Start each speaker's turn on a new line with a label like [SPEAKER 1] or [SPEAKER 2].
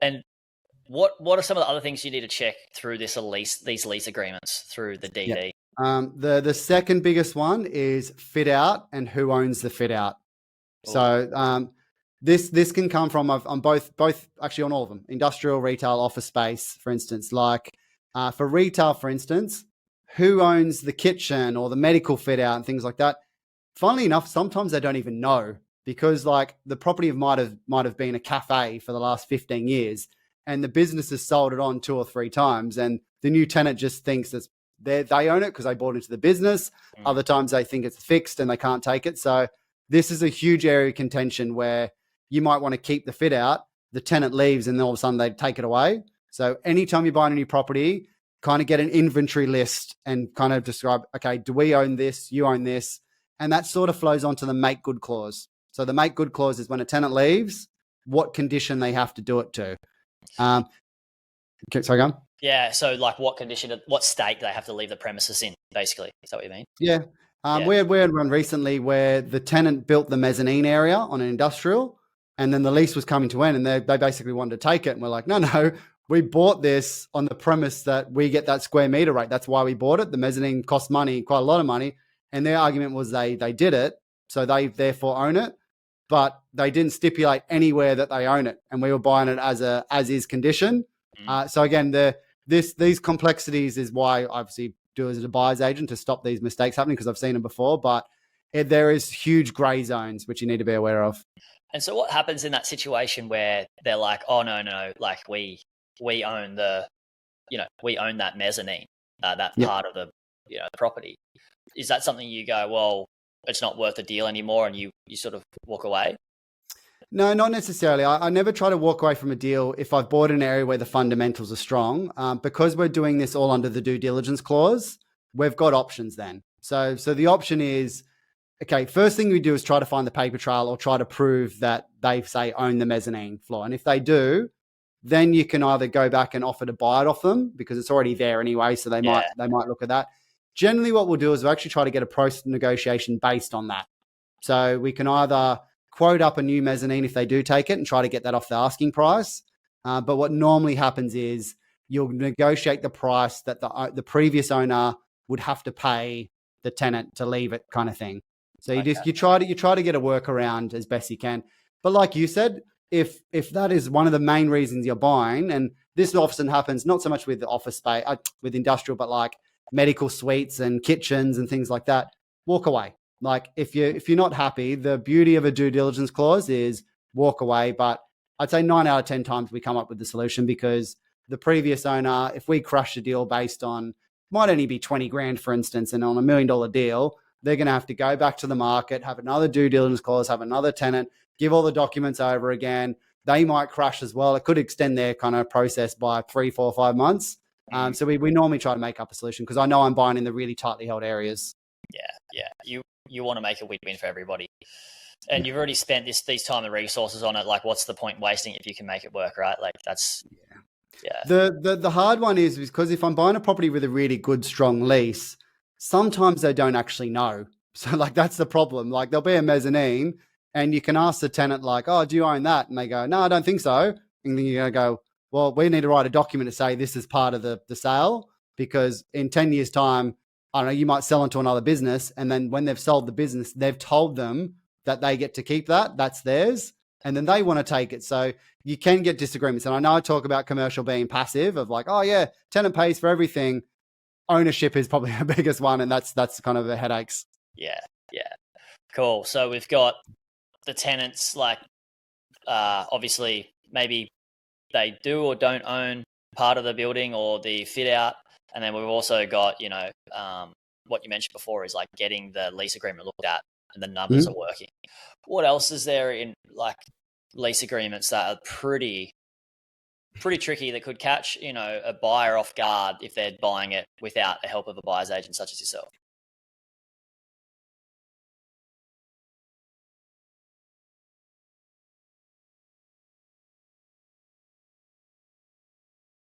[SPEAKER 1] And what are some of the other things you need to check through these lease agreements through the
[SPEAKER 2] Yeah.
[SPEAKER 1] DD?
[SPEAKER 2] The second biggest one is fit out and who owns the fit out. So this can come from on both actually on all of them: industrial, retail, office space, for instance. Like for retail, for instance, who owns the kitchen or the medical fit out and things like that. Funnily enough, sometimes they don't even know, because like the property might have been a cafe for the last 15 years, and the business has sold it on 2 or 3 times, and the new tenant just thinks that they own it because they bought into the business. Other times they think it's fixed and they can't take it. So this is a huge area of contention where you might want to keep the fit out, the tenant leaves, and then all of a sudden they take it away. So anytime you buy a new property, kind of get an inventory list and kind of describe, okay, do we own this? You own this. And that sort of flows onto the make good clause. So the make good clause is when a tenant leaves, what condition they have to do it to. Sorry, go on.
[SPEAKER 1] Yeah, so like what condition, what state they have to leave the premises in, basically. Is that what you mean?
[SPEAKER 2] Yeah. We had one recently where the tenant built the mezzanine area on an industrial, and then the lease was coming to end, and they basically wanted to take it. And we're like, no, we bought this on the premise that we get that square meter rate. That's why we bought it. The mezzanine costs money, quite a lot of money. And their argument was they did it, so they therefore own it, but they didn't stipulate anywhere that they own it, and we were buying it as is condition. So again, these complexities is why I obviously do as a buyer's agent to stop these mistakes happening, because I've seen them before. But there is huge grey zones which you need to be aware of.
[SPEAKER 1] And so what happens in that situation where they're like, oh no, like we own we own that mezzanine, that part of the property. Is that something you go, well, it's not worth the deal anymore, and you sort of walk away?
[SPEAKER 2] No, not necessarily. I never try to walk away from a deal if I've bought an area where the fundamentals are strong. Because we're doing this all under the due diligence clause, we've got options then. So the option is, okay, first thing we do is try to find the paper trail or try to prove that they say own the mezzanine floor. And if they do, then you can either go back and offer to buy it off them because it's already there anyway. So they might look at that. Generally, what we'll do is we'll actually try to get a price negotiation based on that. So we can either quote up a new mezzanine if they do take it and try to get that off the asking price. But what normally happens is you'll negotiate the price that the previous owner would have to pay the tenant to leave it, kind of thing. So you try to get a workaround as best you can. But like you said, if that is one of the main reasons you're buying, and this often happens not so much with the office space, with industrial, but like medical suites and kitchens and things like that, walk away. Like if you're not happy, the beauty of a due diligence clause is walk away. But I'd say 9 out of 10 times we come up with the solution, because the previous owner, if we crush a deal based on, might only be 20 grand, for instance, and on $1 million deal, they're going to have to go back to the market, have another due diligence clause, have another tenant, give all the documents over again. They might crash as well. It could extend their kind of process by 3, 4, 5 months. So we normally try to make up a solution, because I know I'm buying in the really tightly held areas.
[SPEAKER 1] Yeah. You want to make a win-win for everybody. And you've already spent these time and resources on it. Like, what's the point wasting if you can make it work, right? Like that's The
[SPEAKER 2] hard one is because if I'm buying a property with a really good, strong lease, sometimes they don't actually know. So like that's the problem. Like there'll be a mezzanine and you can ask the tenant like, oh, do you own that? And they go, no, I don't think so. And then you're going to go, well, we need to write a document to say this is part of the sale, because in 10 years time, I don't know, you might sell into another business. And then when they've sold the business, they've told them that they get to keep that. That's theirs. And then they want to take it. So you can get disagreements. And I know I talk about commercial being passive of like, oh yeah, tenant pays for everything. Ownership is probably the biggest one. And that's kind of the headaches.
[SPEAKER 1] Yeah. Cool. So we've got the tenants, like, obviously maybe they do or don't own part of the building or the fit out. And then we've also got, what you mentioned before is like getting the lease agreement looked at and the numbers are working. What else is there in like lease agreements that are pretty tricky that could catch, a buyer off guard if they're buying it without the help of a buyer's agent such as yourself?